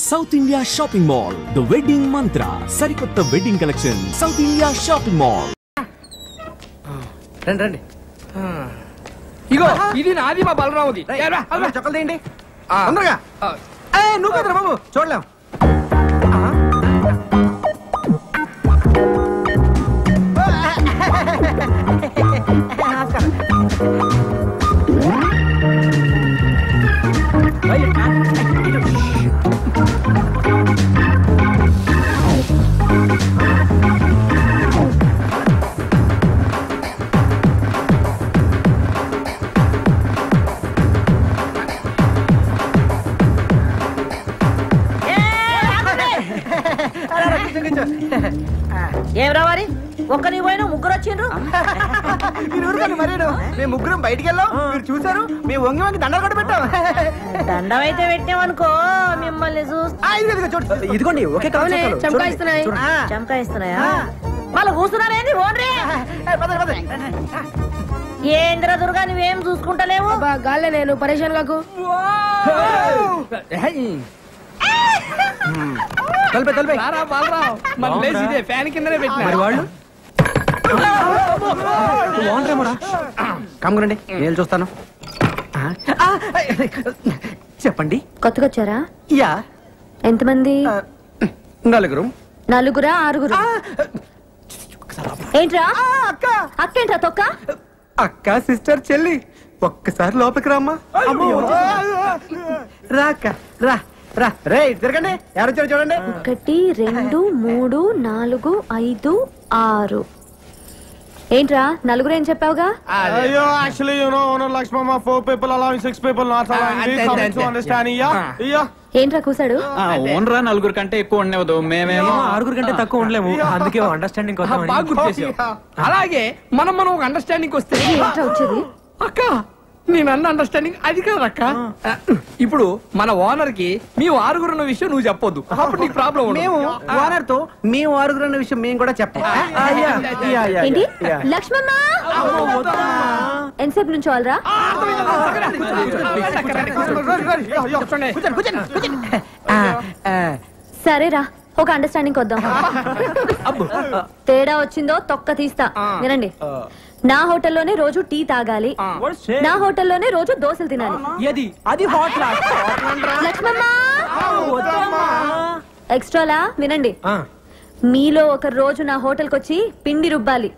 South India shopping mall the wedding మంత్ర సరికొత్త wedding collection south India shopping mall. రండి రండి. ఇగో ఇది నాది మా బలరావుది. చొక్కలు తీయండి తొందరగా. నువ్వు కదరా బాబు చూడలేం. ఏం రావాలి ఒక్క నీ పోయినా ముగ్గురు వచ్చిండ్రు. మీరు ఊరుకోండి మరేను. మేము ముగ్గురం బయటికి వెళ్ళాం, మీరు చూసారు. మేము వంగి వంగి దండలు కూడా పెట్టాం. దండం అయితే పెట్టామనుకో మిమ్మల్ని ఇదిగోండి ఒకే చంకాయిస్తున్నాయి. చంకాయిస్తున్నాయా? మళ్ళీ కూర్చున్నారేంది? ఓన్రీ ఏంద్ర దుర్గా నువ్వేం చూసుకుంటలేవు? గాలే నేను పరేషాన్ కాకు. ఫ్యాన్ కిందనే పెట్టిన వాళ్ళు కమ్మురండి నేను చూస్తాను. చెప్పండి. కొత్తగా వచ్చారా? యా. ఎంతమంది? నలుగురు. నలుగురా ఆరుగురు? ఏంట్రా అక్క అక్కేంట్రా తొక్క? అక్క సిస్టర్ చెల్లి ఒక్కసారి లోపలికి రామ్మా. రా అక్క రా రా. రే తిరగండి ఎవరు వచ్చారు చూడండి. 1 2 3 4 5 6. ఏంట్రా నలుగురు ఏం చెప్పావుగా? Yo, actually, you know, owner Lakshmama, 4 people allowing 6 people not allowing. We come to understand. Yeah. ఏంట్రా కూసాడు? ఓనరా నలుగురు కంటే ఎక్కువ ఉండవద్దు. మేమేమో 6 కంటే తక్కువ ఉండలేము. అందుకే అండర్స్టాండింగ్ బాగా గుర్తు చేసావు. అలాగే మనం ఒక అండర్స్టాండింగ్ వస్తే ఏంట్రా వచ్చేది? అక్క నేను అన్న అండర్స్టాండింగ్ అది కాదక్క. ఇప్పుడు మన ఓనర్ కి మేము ఆరుగురు ఉన్న విషయం నువ్వు చెప్పొద్దు. అప్పుడు నీకు ప్రాబ్లం. మేము ఓనర్ తో మేము ఆరుగురు అన్న విషయం మేము కూడా చెప్పాం. ఏంటి లక్ష్మమ్మ ఎంతసేపు నుంచి వాళ్ళరా? సరేరా ఒక అండర్స్టాండింగ్ వద్దాం. తేడా వచ్చిందో తొక్క తీస్తా. వినండి, నా హోటల్లోనే రోజు టీ తాగాలి, నా హోటల్లోనే రోజు దోశలు తినాలి. లక్ష్మమ్మ ఎక్స్ట్రాలా వినండి, మీలో ఒక రోజు నా హోటల్ కి వచ్చి పిండి రుబ్బాలి.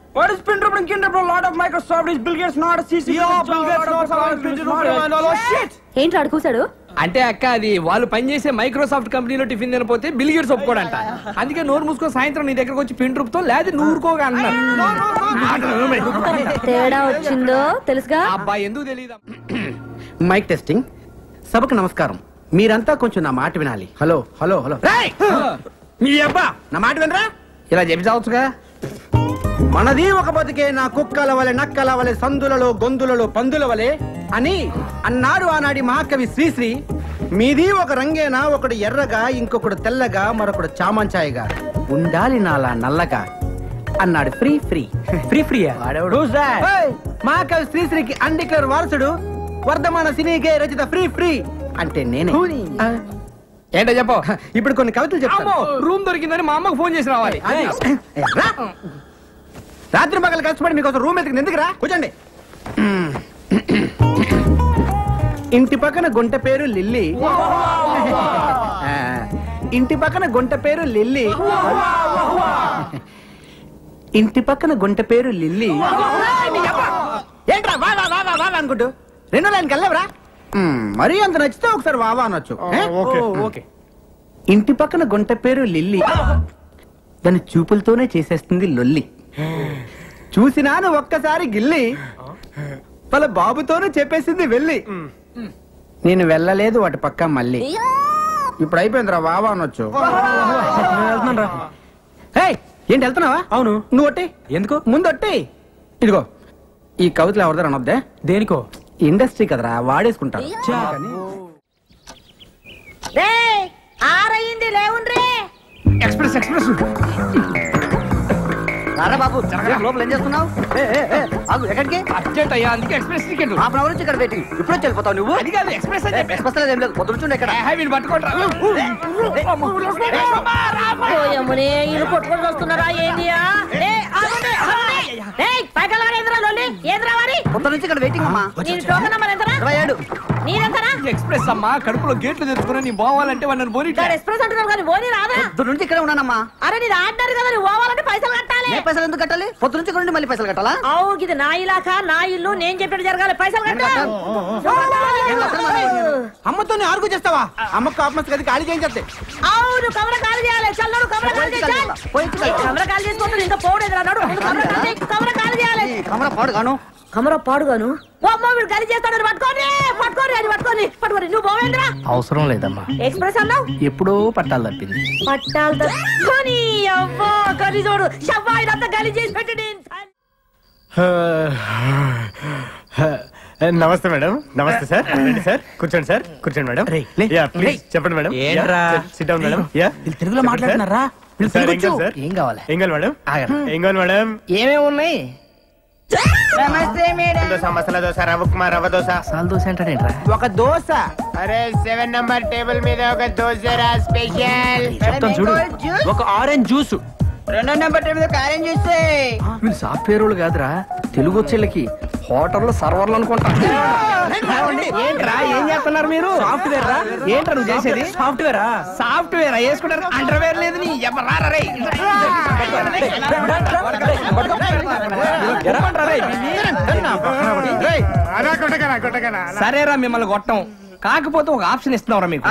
ఏంటి అడుగుసాడు? అంటే అక్క అది వాళ్ళు పనిచేసే మైక్రోసాఫ్ట్ కంపెనీలో టిఫిన్ తినపోతే బిల్ గేట్స్ ఒప్పుకోడంట. అందుకే నోరు మూసుకొని సాయంత్రం నీ దగ్గరకు వచ్చి పిండి రుబ్బుతో లేదా నువ్వు ఊరుకోగా అన్నారు. తేడా వచ్చిందో తెలుసుగా? అబ్బాయి ఎందుకు తెలియదు. Mic testing. సభకు నమస్కారం. మీరంతా కొంచెం నా మాట వినాలి. Hello hello hello. మీ అబ్బా నా మాట వినరా? ఇలా చెప్పి చావచ్చుగా. మనది ఒక బతికే నా కుక్కల వలె నక్కల వలె సందులలో గొంతులలో పందుల వలె అని అన్నాడు ఆనాడి మహాకవి శ్రీశ్రీ. మీది ఒక రంగేనా, ఒకడు ఎర్రగా, ఇంకొకడు తెల్లగా, మరొకడు చామంచాయిగా, ఉండాలి నాలా నల్లగా అన్నాడు ఫ్రీ ఫ్రీ ఫ్రీ ఫ్రీ. మహాకవి శ్రీశ్రీకి అన్డిక్లేర్ వారసుడు, వర్ధమాన సినీకే రచిత ఫ్రీ ఫ్రీ అంటే నేనే. ఏంటో చెప్పు. ఇప్పుడు కొన్ని కవితలు చెప్తాను. రూమ్ దొరికిందని మా అమ్మకు ఫోన్ చేసి రావాలి. రాత్రి పగలు కష్టపడి మీకోసం రూమ్ ఎత్తుకుని ఎందుకురా? కూర్చోండి. ఇంటి పక్కన గుంట పేరు లిల్లీ, ఇంటి పక్కన గుంట పేరు లిల్లీ, ఇంటి పక్కన గుంట పేరు లిల్లీ. ఏంట్రా వా వా వా వా అనుకుంటూ రెండో లైన్కి వెళ్ళవరా? మరీ అంత నచ్చితే ఒకసారి వావా అనొచ్చు. ఇంటి పక్కన గుంట పేరు లిల్లీ, దాని చూపులతోనే చేసేస్తుంది లొల్లి. చూసినాను ఒక్కసారి గిల్లి, వాళ్ళ బాబుతోనే చెప్పేసింది వెళ్ళి. నేను వెళ్ళలేదు వాటి పక్క మళ్ళీ. ఇప్పుడు అయిపోయిందిరా వావా అనొచ్చు. ఏంటి వెళ్తున్నావా? అవును. నువ్వు ఒట్టి ఎందుకు? ముందు ఒట్టి. ఇదిగో ఈ కవితలు ఎవరిదారు అనొద్దే. దేనికో? ఇండస్ట్రీ కదరా, వాడేసుకుంటారు. ఆరయ్యింది లేవుండ్రే. ఎక్స్ప్రెస్ ఎక్స్ప్రెస్ రారా బాబు, లోపల ఏం చేస్తున్నావు? ఎక్కడికి? అర్జెంట్ అయ్యా, అందుకే ఎక్స్ప్రెస్ టికెట్. హాఫ్ అవర్ నుంచి ఇక్కడ వెయిటింగ్. ఇప్పుడు వెళ్ళిపోతావు నువ్వు? అది కాదు ఎక్స్ప్రెస్ అని చెప్పి ఎక్స్ప్రెస్ ఏం లేదు, పొద్దుండే ఇక్కడ. వీళ్ళు పట్టుకోండి. అమ్మనే ఇల్లు కొట్టుకొని వస్తున్నారా ఏంటియా కొత్త నుంచి ఇక్కడ వెయిటింగ్ అమ్మా. ఎక్స్ప్రెస్ అమ్మా కడుపులో గేట్లు తెచ్చుకుని నీ పోవాలంటే వాళ్ళని పోనీ ఎక్స్ప్రెస్ అంటున్నావు కానీ పోనీ రాదా? పొద్దు నుంచి ఇక్కడే ఉన్నానమ్మా. అరే నీది ఆర్డర్ కదా, నువ్వు పోవాలంటే పైసలు కట్టాలి. పైసలు ఎందుకు కట్టాలి? పొద్దు నుంచి ఇక్కడ ఉండి మళ్ళీ పైసలు కట్టాలా? అవు ఇది నా ఇలాకా, నా ఇల్లు, నేను చెప్పినట్టు జరగాలి. పైసలు కట్టాలి. అమ్మతో ఆర్గు చేస్తావా? అమ్మకు కాపమస్ గది ఖాళీ చేయించే. అవును కమర ఖాళీ చేయాలి. చల్లడు కమర ఖాళీ చేయాలి. కమర ఖాళీ చేసుకోవద్దు, ఇంకా పోడేది రాడు. కమర ఖాళీ చేయాలి. కమర పాడుగాను. కమర పాడుగాను. వీడు ఖాళీ చేస్తాడు. పట్టుకోని పట్టుకోని అది పట్టుకోని పట్టుకోని నువ్వు పోవేంద్రా. అవసరం లేదమ్మా. ఎక్స్ప్రెస్ అన్నావు ఎప్పుడో పట్టాలు తప్పింది. పట్టాలు తప్పుకొని అవ్వా కర్రీ చూడు షవ్వా ఇదంతా ఖాళీ చేసి పెట్టండి. నమస్తే మేడం. నమస్తే సార్. రండి సార్, కూర్చోండి సార్. కూర్చోండి మేడం. ప్లీజ్ చెప్పండి మేడం. SIT down madam. తెలుగులో మాట్లాడుతున్నారా? ఏం కావాలి? ఏం కావాలి మేడం? ఏం కావాలి మేడం? ఏమేమి ఉన్నాయి? మసాలా దోశ, రవ్వ ఉప్మా, రవ్వ దోశ. మసాలా దోశ అంటాడేంట్రా? ఒక దోశ. అరే 7 నంబర్ టేబుల్ మీద ఒక దోశ రా స్పెషల్. చెప్తాను చూడు. ఒక ఆరెంజ్ జ్యూస్. 2 నెంబర్ టేబుల్ మీద ఆరెంజ్ జ్యూస్. వీళ్ళు సాఫ్ట్వేర్ వాళ్ళు కాదురా, తెలుగు వచ్చేళ్ళకి హోటల్లో సర్వర్లు అనుకుంటా. ఏంట్రా ఏం చేస్తున్నారు మీరు? సాఫ్ట్వేర్ రా. ఏంట్రా నువ్వు చేసేది? సాఫ్ట్వేరా? సాఫ్ట్వేర్ వేసుకుంటారు. అండర్వేర్ లేదు నీ సరేరా మిమ్మల్ని కొట్టం, కాకపోతే ఒక ఆప్షన్ ఇస్తున్నావురా మీకు.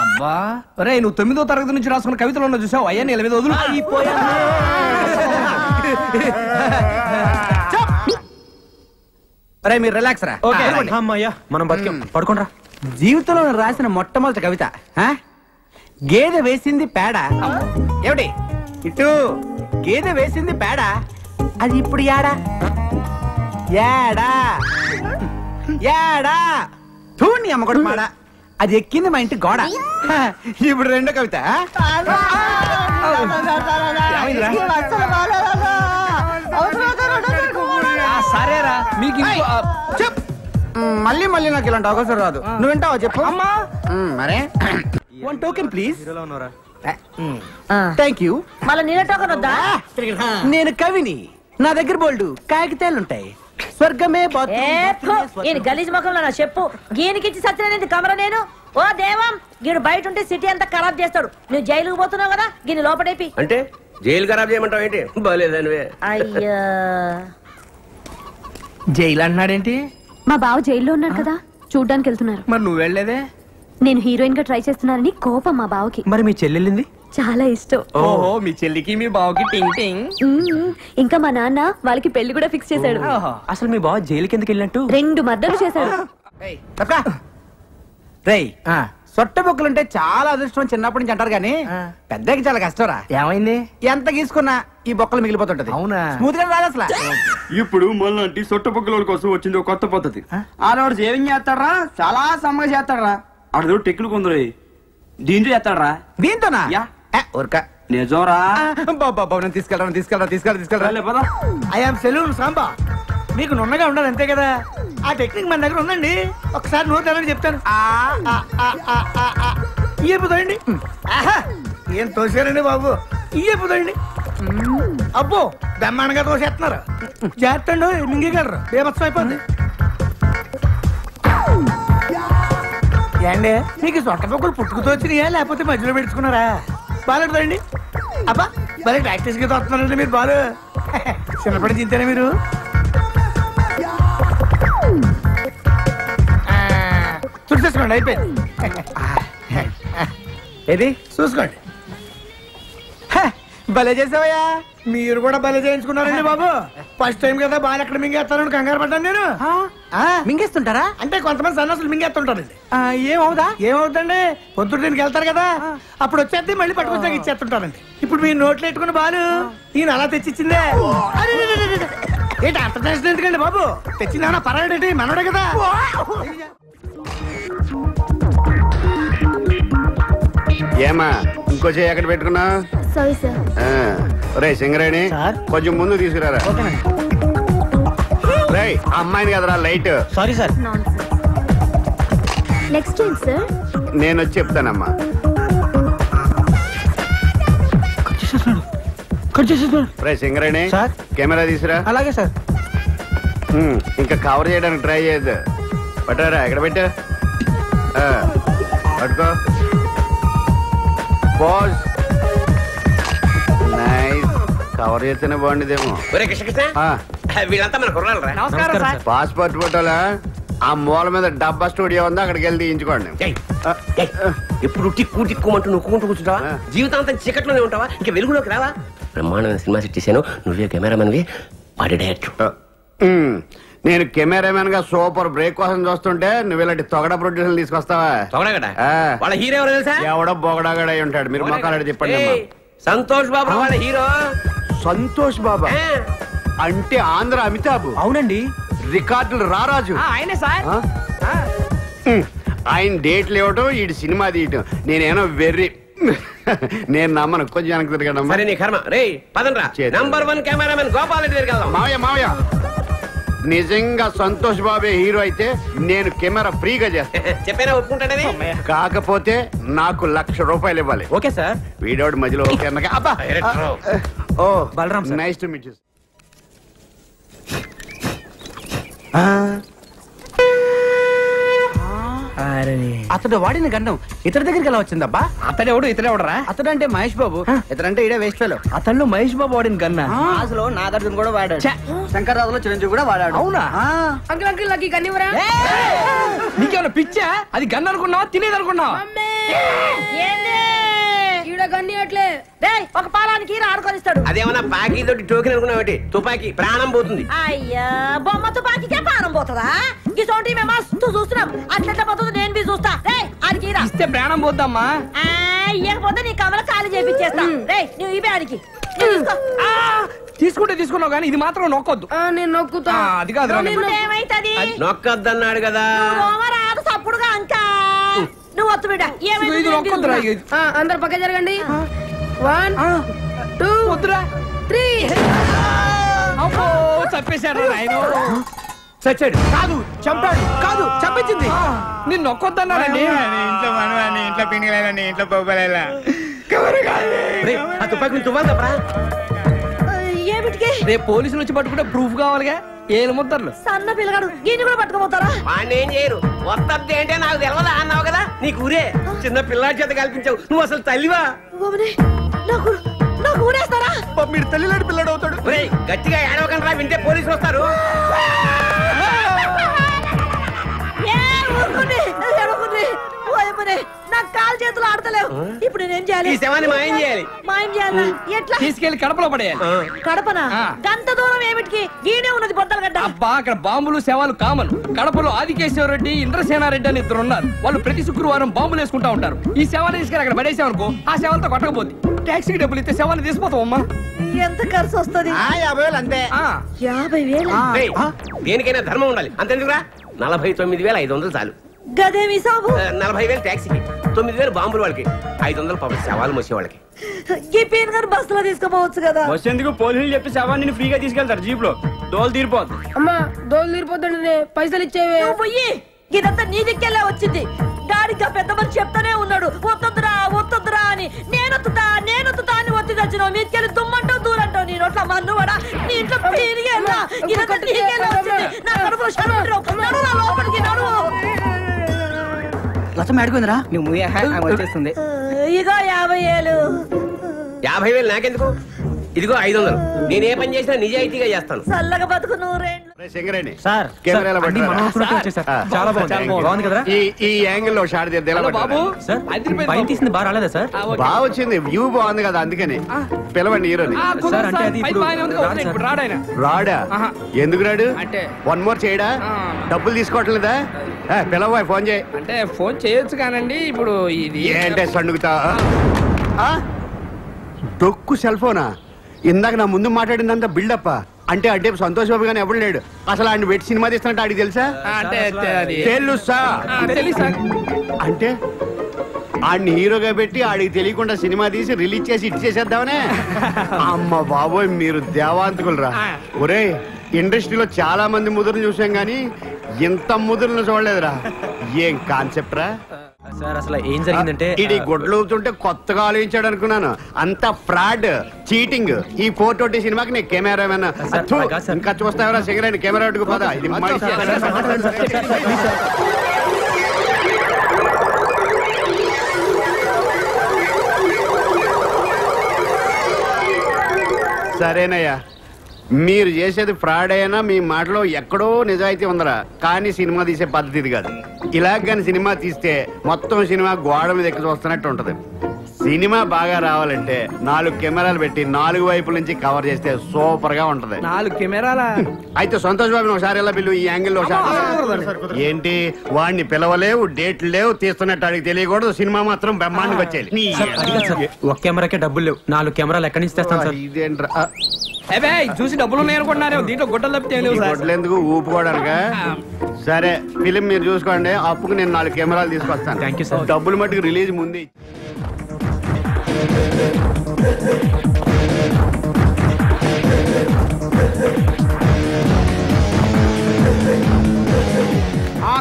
అబ్బా రే, నువ్వు 9వ తరగతి నుంచి రాసుకున్న కవితలు ఉన్న చూసావు. అయ్యా నీళ్ళ మీద వదులు. అరే మీరు రిలాక్స్ రా. అమ్మయ్యా మనం బతికాం. పడుకోండి. జీవితంలో రాసిన మొట్టమొదటి కవిత గేదె వేసింది పేడ. ఏమిటి ఇటు గేదె వేసింది పేడ, అది ఇప్పుడు యాడా యాడా యాడా చూడండి అమ్మగొడు మాడ, అది ఎక్కింది మా ఇంటి గోడ. ఇప్పుడు రెండో కవిత. సరేరా మీకు మళ్ళీ మళ్ళీ నాకు ఇలాంటి అవకాశం రాదు. నువ్వు వింటావా చెప్పు. మరే 1 టోకెన్ ప్లీజ్. Thank you. మళ్ళీ నీళ్ళ టోకన్ వద్దా? నేను కవిని, నా దగ్గర బోల్డు కాగితాలుంటాయి. స్వర్గమే ఈయన గలీజ్ ముఖంలో నా చెప్పు గీనికిచ్చి సత్యనేది కమర నేను. ఓ దేవం, గీడు బయట ఉంటే సిటీ అంతా ఖరాబ్ చేస్తాడు. నువ్వు జైలుకు పోతున్నావు కదా, గీని లోపడేపి. అంటే జైలు ఖరాబ్ చేయమంటావు ఏంటి? బాలేదనివే. అయ్యా జైలు అంటున్నాడేంటి? మా బావ జైల్లో ఉన్నాడు కదా, చూడ్డానికి వెళ్తున్నారు. మరి నువ్వు వెళ్ళలేదే? నేను హీరోయిన్ గా ట్రై చేస్తున్నానని కోపం మా బావకి. మరి మీ చెల్లెళ్ళింది? చాలా ఇష్టం. ఓహో, మీ చెల్లికి మీ బావకి టింగ్ టింగ్. ఇంకా మా నాన్న వాళ్ళకి పెళ్లి కూడా ఫిక్స్ చేశాడు. అసలు మీ బావ జైలుకి ఎందుకు వెళ్ళినట్టు? 2 మర్డర్లు చేశాడు. రేయ్, సొట్ట బొక్కులుంటే చాలా అదృష్టం చిన్నప్పటి నుంచి అంటారు గానీ పెద్దకి చాలా కష్టంరా. ఏమైంది? ఎంత గీసుకున్నా ఈ బొక్కలు మిగిలిపోతుంటది. అవునా? స్మూత్ గా రాదు అసలు. ఇప్పుడు మళ్ళీ సొట్ట పొక్కుల కోసం వచ్చింది ఒక కొత్త పద్ధతి. ఆడవాడు సేవింగ్ చేస్తాడరా, చాలా సమ్మగా చేస్తాడరా. ఆడదో టెక్లు కొందరు దీంతో చేస్తాడరా. దీంతోనా? ఊరక నిజంరా. బాబా నేను తీసుకెళ్ళరా. I'm salon Samba. మీకు నున్నగా ఉండాలి అంతే కదా. ఆ టెక్నిక్ మన దగ్గర ఉందండి. ఒకసారి నోట్ తెలని చెప్తాను. ఇయ్యపోతాయండి. ఏం తోసారండి బాబు, ఇయ్యపోతాయండి. అబ్బో బ్రహ్మాండంగా తోసేస్తున్నారు. చేస్తండు మింగగలరు, బేమత్సం అయిపోద్ది. ఏండి మీకు సొట్ట పొక్కులు పుట్టుకుతో వచ్చినాయా లేకపోతే మధ్యలో పెట్టుకున్నారా? బాగుంటుందండి. అబ్బా మరి ప్రాక్టీస్ గా తోస్తున్నారండి మీరు. బాలు చిన్నప్పటి చింతేనే మీరు. చూసేసుకోండి, అయిపోయింది. ఏది చూసుకోండి. భలే చేసావయ్యా. మీరు కూడా భలే చేయించుకున్నారండి బాబు. ఫస్ట్ టైం కదా బాగా ఎక్కడ మింగేస్తారని కంగారు పడ్డాను నేను. మింగేస్తుంటారా? అంటే కొంతమంది సన్నాసులు మింగేస్తుంటారండి. ఏమవుదా? ఏమవుతండి, పొద్దున్న దీనికి వెళ్తారు కదా, అప్పుడు వచ్చేది మళ్ళీ పట్టుకొచ్చాక ఇచ్చేస్తుంటారండి. ఇప్పుడు మీ నోట్లు పెట్టుకుని బాలు ఈయన అలా తెచ్చిచ్చిందే. ఏంటి అంత టెన్షన్ ఎందుకండి బాబు? తెచ్చిందా పర్వాలేంటి, మనోడే కదా. ఏమా ఇంకో చేయి ఎక్కడ పెట్టుకున్నా? Sorry sir. రే సింగరేణి, కొంచెం ముందు తీసుకురారా. రే అమ్మాయిని కదరా light. Sorry sir. Next time sir నేను వచ్చి చెప్తానమ్మా. సింగరేణి సార్. కెమెరా తీసురా. అలాగే సార్. ఇంకా కవర్ చేయడానికి ట్రై చేయొద్దు. పట్టారా ఎక్కడ పెట్టా పట్టుకో. పోజ్. నైస్. కవర్ చేస్తేనే బాగుండేదేమో. వీళ్ళంతా మన కుర్రాళ్ళరా? నమస్కారం సార్. పాస్పోర్ట్ ఫోటోలా ఆ మూల మీద డబ్బా స్టూడియో ఉంది, అక్కడికి వెళ్ళి తీయించుకోండి. ఎప్పుడు టిక్కు టిక్కుమంటూ నొక్కుంటూ కూర్చుంటావా? జీవితాంతం చీకట్లోనే ఉంటావా? ఇంకా వెలుగులోకి రావా? బ్రహ్మాండమైన సినిమా సెట్ చేశాను, నువ్వే కెమెరామెన్వి, వాడి డైరెక్టర్. నేను కెమెరామెన్ గా సూపర్ బ్రేక్ కోసం చూస్తుంటే నువ్వు ఇలాంటి తొగడ ప్రొడ్యూసర్ తీసుకొస్తావా? వాళ్ళ హీరో ఎవరో తెలుసా? ఎవడో బొగడాగడ ఉంటాడు. మీరు మొక్కలాడి చెప్పండి. సంతోష్ బాబు వాళ్ళ హీరో. సంతోష్ బాబా అంటే ఆంధ్ర అమితాబ్. అవునండి. రికార్డులు రారాజు ఆయనే సార్. ఆయన డేట్లు ఇవ్వటం, ఈ సినిమా తీయటం నేనేనో వెర్రి. నేను నమ్మను. కొంచెం వెనక్కి తిరగడం. సరే నీ కర్మ. రే పదండ్రా. నంబర్ 1 కెమెరామెన్ గోపాల్ రెడ్డి దగ్గరికి వెళ్దాం. మావయ్య నిజంగా సంతోష్ బాబే హీరో అయితే నేను కెమెరా ఫ్రీగా చేస్తాను. చెప్పేనా ఒప్పుకుంటాడని? కాకపోతే నాకు ₹1,00,000 ఇవ్వాలి. Okay sir. వీడోడు మధ్యలో ఓకే అన్నగా. అబ్బా. ఓ Balaram sir. Nice to meet you. అతడు వాడిన గండం ఇతడి దగ్గరికి ఎలా వచ్చిందబ్బా? అతడెవడు ఇతడెవడరా? అతడంటే మహేష్ బాబు, ఇతడంటే ఇడే వేస్ట్ ఫెలో. అతను మహేష్ బాబు వాడిన గన్నా? అసలు నాగార్జున కూడా వాడాడు, శంకర్రాజులో చిరంజీవి కూడా వాడాడు. అవునా? అంకుల్ అంకుల్ నాకు ఈ గన్నివరా? నీకేమైనా పిచ్చా? అది గన్ అనుకున్నావా, తినేది అనుకున్నావా? గన్నియట్లే ఒక పాలానికి ఆడుకొనిస్తాడు. అదేమన్నా పాకి తోటి టోకెన్ అనుకున్నావు? తుపాకి ప్రాణం పోతుంది. అయ్యా బొమ్మ తుపాకీకే ప్రాణం పోతుందా? ఈ చోటి మేము మస్తు చూస్తున్నాం. అట్లా పోతుంది, నేను బి చూస్తా. ఆడికి ఇస్తే ప్రాణం పోద్దమ్మా. ఇవ్వకపోతే నీ కమల ఖాళీ చేపించేస్తా. నువ్వు ఇవే ఆడికి తీసుకుంటే తీసుకున్నావు కానీ ఇది మాత్రం నొక్కొద్దు. నేను నొక్కుతా. అది కాదు, ఏమైతుంది? నొక్కద్దన్నాడు కదా. రాదు సప్పుడుగా అంకా. నువ్వు వత్తు బిడ్డ. అందరు పక్క జరగండి. 1 2 3. చంపేశాడు ఆయన. చచ్చాడు కాదు, చంపాడు కాదు, చంపించింది. నేను నొక్కొద్దన్నాడండి. ఇంట్లో పిండిలేదండి, ఇంట్లో పోగలేలా. ఆ తుపాకి నుంచి తువ్వాలి తప్పరా? ఏమిటికి? రేపు పోలీసులు వచ్చి పట్టుకుంటే ప్రూఫ్ కావాలిగా. ఏలు ముద్దర్లు. సన్న పిల్లగాడు దీన్ని కూడా పట్టుకోపోతారా? వాడిని ఏం చేయరు. వస్తద్ది ఏంటే నాకు తెలవదా అన్నావు కదా. నీకు ఊరే చిన్న పిల్లాడి చేత కల్పించావు. నువ్వు అసలు తల్లివా? నాకు ఊరేస్తారా? మీరు తల్లిలాంటి పిల్లడు అవుతాడు. గట్టిగా ఏడవకండి, వింటే పోలీసులు వస్తారు. నాకు కాలు చేతులు ఆడతలేవు. ఇప్పుడు నేనేం చేయాలి? ఈ శవాన్ని మాయం చేయాలి. మాయం చేయాలా? ఎట్లా? తీసుకెళ్లి కడపలో పడేయాలి. కడపనా? గంత దూరం ఏమిటికి? ఈయనే ఉన్నది బొద్దలగడ్డ. అబ్బా అక్కడ బాంబులు శవాలు కామన్. కడపలో ఆదికేశ్వర రెడ్డి, ఇంద్రసేనారెడ్డి అని 2 ఉన్నారు. వాళ్ళు ప్రతి శుక్రవారం బాంబులు వేసుకుంటా ఉంటారు. ఈ శవాన్ని తీసుకెళ్ళి అక్కడ పడేసామనుకో, ఆ శవాలతో కొట్టకపోతే టాక్సీకి డబ్బులు ఇస్తే శవాన్ని తీసిపోతాం. అమ్మా ఎంత ఖర్చు వస్తుంది? 50,000 అంతే. 50,000? దేనికైనా ధర్మం ఉండాలి. అంతేందుకురా? 49,500 చాలు. గదేమి సాబు? 40,000 టాక్సీకి, 9,000 బాంబులు వాళ్ళకి, 500 పాపం శవాలు మోసే వాళ్ళకి. ఈ పేరు గారు బస్సులో తీసుకోపోవచ్చు కదా. బస్సు ఎందుకు? పోలీసులు చెప్పి శవాన్ని ఫ్రీగా తీసుకెళ్తారు జీప్ లో. దోలు తీరిపోద్దు. అమ్మా దోలు తీరిపోద్దండి, పైసలు ఇచ్చేవే. పోయి ఇదంతా నీ దిక్కెళ్ళే వచ్చింది. గాడిగా పెద్ద మనిషి చెప్తానే ఉన్నాడు వద్దొద్దురా వద్దొద్దురా అని. నేనొత్తుతా అని ఒత్తి తెచ్చినావు. మీకెళ్ళి దుమ్మంటావు దూరంటావు. నీ నోట్ల మన్నువాడా, నీ ఇంట్లో పీరిగేలా ఇదంతా నీకెళ్ళే వచ్చింది. నా కడుపులో లోపలికి నడువు. లచ్చం అడిగిందిరా, నువ్వు వచ్చేస్తుంది. ఇగో 50,000. 50,000 నాకెందుకు? ఇదిగో 500. నేను ఏ పని చేసినా నిజాయితీగా చేస్తాను. చల్లగా బతుకు నూరేళ్ళు. సింగరేణి సార్, కెమెరాలో చాలా బాగుంది కదా. ఈ యాంగిల్ లో షాట్ బాబు పైన తీసింది బాగా రాలేదా సార్? బాగా వచ్చింది, వ్యూ బాగుంది కదా, అందుకని పిలవండి హీరోని. సార్ అంటే అది ఇప్పుడు రాడాయన. రాడా? ఎందుకు రాడు? 1 మోర్ చేయడా? డబ్బులు తీసుకోవట్లేదా? పిలవ, ఫోన్ చేయి. అంటే ఫోన్ చేయొచ్చు కానండి. ఇప్పుడు ఇది ఏంటే సణుగుతా? డొక్కు సెల్ ఫోనా? ఇందాక నా ముందు మాట్లాడిందంతా బిల్డప్. అంటే అడ్డే సంతోష్ బాబు గానీ ఎవడు లేడు. అసలు ఆయన పెట్టి సినిమా తీస్తున్నట్టు ఆడికి తెలుసా? తెలుసా? అంటే ఆడిని హీరోగా పెట్టి ఆడికి తెలియకుండా సినిమా తీసి రిలీజ్ చేసి ఇటు చేసేద్దామనే? అమ్మ బాబోయ్, మీరు దేవాంతకులు రా. ఒరే, ఇండస్ట్రీలో చాలా మంది ముదురులు చూసాం గానీ ఇంత ముదురులను చూడలేదురా. ఏం కాన్సెప్ట్ రా. సార్ అసలు ఏం జరిగిందంటే ఇది గుడ్లు ఊపుతుంటే కొత్తగా ఆలోచించాడు అనుకున్నాను. అంత ఫ్రాడ్, చీటింగ్. ఈ 420 సినిమాకి నేను కెమెరా ఇంకా చూస్తావరా సిగరెట్ కెమెరా పెట్టుకు పదా. ఇది సరేనయ్యా, మీరు చేసేది ఫ్రాడ్ అయినా మీ మాటలో ఎక్కడో నిజాయితీ ఉందరా. కానీ సినిమా తీసే పద్ధతి ఇది కాదు. ఇలా కానీ సినిమా తీస్తే మొత్తం సినిమా గోడ మీద ఎక్కి చూస్తున్నట్టు ఉంటది. సినిమా బాగా రావాలంటే 4 కెమెరాలు పెట్టి 4 వైపుల నుంచి కవర్ చేస్తే సూపర్ గా ఉంటది. 4 కెమెరాలా? అయితే సంతోష్ బాబుని ఒకసారి ఎలా పిలువు, ఈ యాంగిల్ ఒకసారి. ఏంటి వాడిని పిలవలేవు, డేట్లు లేవు, తీస్తున్నట్టు అడిగి తెలియకూడదు. సినిమా మాత్రం బ్రహ్మాండంగా వచ్చేయాలి. ఒక కెమెరాకే డబ్బులు లేవు, 4 కెమెరాలు ఎక్కడి నుంచి తెస్తాను సార్? ఇదేంట్రా చూసి డబ్బులు ఉన్నాయనుకుంటున్నారు, దీంట్లో గుడ్డలు తప్పితే లేవు సార్. గుడ్లు ఎందుకు ఊపుకోవడానికా? సరే ఫిలిం మీరు చూసుకోండి, అప్పుకు నేను 4 కెమెరాలు తీసుకొస్తాను. Thank you sir. డబ్బులు మట్టుకు రిలీజ్ ముందు.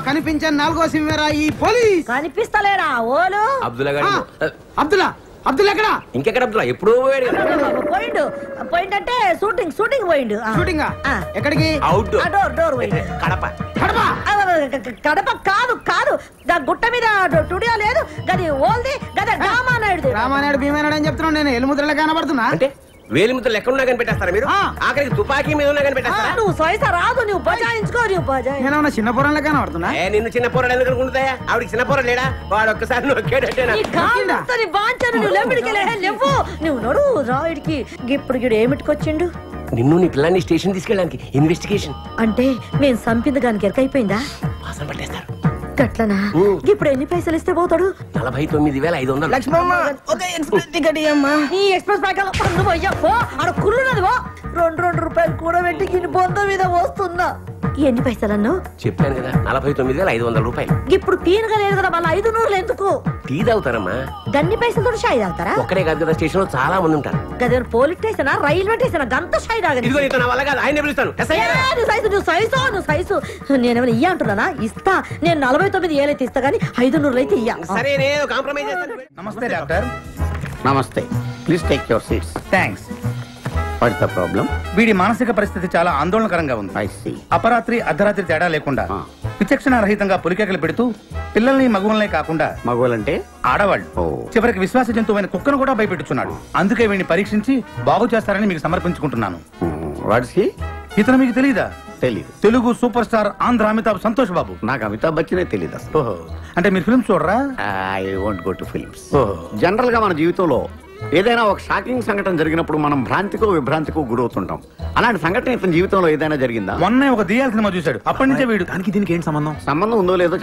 కనిపించే 4వ సినిమా ఈ పోలీస్. కనిపిస్తలేరా ఓలు? అబ్దుల్లా ఎక్కడ? ఇంకెక్కడ అబ్దుల్లా? ఎప్పుడూ పోయిండు. పోయిండంటే షూటింగ్ పోయిండు. షూటింగ్ ఎక్కడికి? డోర్ పోయిండు. కడప కాదు గుట్ట మీద టుడియో లేదు గది ఓల్ది గది రామానాయుడు భీమానాయుడు అని చెప్తున్నాను నేను. ఎలుముద్రలో కనబడుతున్నా అంటే వేలి ముద్రలు ఎక్కడున్నా కనిపెట్టేస్తారా మీరు? ఆఖరికి తుపాకీ మీద ఉన్నా కనిపెట్టేస్తారా? నువ్వు సైత రాదు, నువ్వు బజాయించుకో. నేను చిన్న పొరంలో కనబడుతున్నా. నిన్ను చిన్న పొరలు ఎందుకు అనుకుంటాయా? ఆవిడకి చిన్న పొర లేడా? వాడు ఒక్కసారి నువ్వు నడు రాయుడికి. ఇప్పుడు గిడు ఏమిటికొచ్చిండు? నిన్ను నీ పిల్లాన్ని స్టేషన్ తీసుకెళ్ళడానికి ఇన్వెస్టిగేషన్. అంటే నేను సంపింది దానికి ఎరకైపోయిందా? వాసన పట్టేస్తారు. గట్లనా? ఇప్పుడు ఎన్ని పైసలు ఇస్తే పోతాడు? 49,500. లక్ష్మమ్మ ఒక ఎక్స్ప్రెస్ టికెట్ ఇయ్యమ్మా. ఈ ఎక్స్ప్రెస్ ప్యాకెట్ పన్ను పోయ్యో ఆడ కుళ్ళున్నది పో. 2 రూపాయలు కూడా పెట్టి గిన్ని బొంద మీద వస్తున్నా. ఎన్ని పైసలన్ను చెప్పాను కదా, 49,500 రూపాయలు. ఇప్పుడు తీనగా లేదు కదా, మళ్ళీ 500 ఎందుకు? టీ తాగుతారమ్మా. గన్ని పైసలతో షాయి తాగుతారా? ఒక్కడే కాదు కదా, స్టేషన్ లో చాలా మంది ఉంటారు. గదే పోలీస్ స్టేషన్, రైల్వే స్టేషన్, గంత షాయి తాగదు. నువ్వు సైజు నేనేమైనా ఇయ్య అంటున్నానా? ఇస్తా. నేను 49 ఏళ్ళైతే ఇస్తా గానీ 500 అయితే ఇయ్య. సరే కాంప్రమైజ్ చేస్తాను. నమస్తే డాక్టర్. నమస్తే, please take your seats. Thanks. What's the problem? వీడి మానసిక పరిస్థితి చాలా ఆందోళనకరంగా ఉంది. I see. అపరాత్రి అర్ధరాత్రి తేడా లేకుండా విచక్షణ రహితంగా పులికేకలు పెడుతూ పిల్లల్ని మగువలనే కాకుండా మగవాళ్ళంటే ఆడవాళ్ళు చివరికి విశ్వాస జంతువైన కుక్కను కూడా భయపెట్టుచున్నాడు. అందుకే వీడిని పరీక్షించి బాగు చేస్తారని మీకు సమర్పించుకుంటున్నాను. ఇతను మీకు తెలీదా? తెలీదు. Telugu super star Andhra Amitabh Santosh Babu. నాకు అమితాబ్ బచ్చనే తెలీదు. ఓహో, అంటే మీరు ఫిల్మ్స్ చూడరా? I won't go to films. General గా మన జీవితంలో ఏదైనా ఒక షాకింగ్ సంఘటన జరిగినప్పుడు మనం భ్రాంతికో విభ్రాంతికో గురవుతుంటాం. అలాంటి సంఘటన ఇతని జీవితంలో ఏదైనా జరిగిందా? మొన్నే ఒక దియాల సినిమా చూశాడు. అప్పటి నుంచే వీడు. దానికి దీనికి ఏంటి సంబంధం? సంబంధం ఉందో లేదో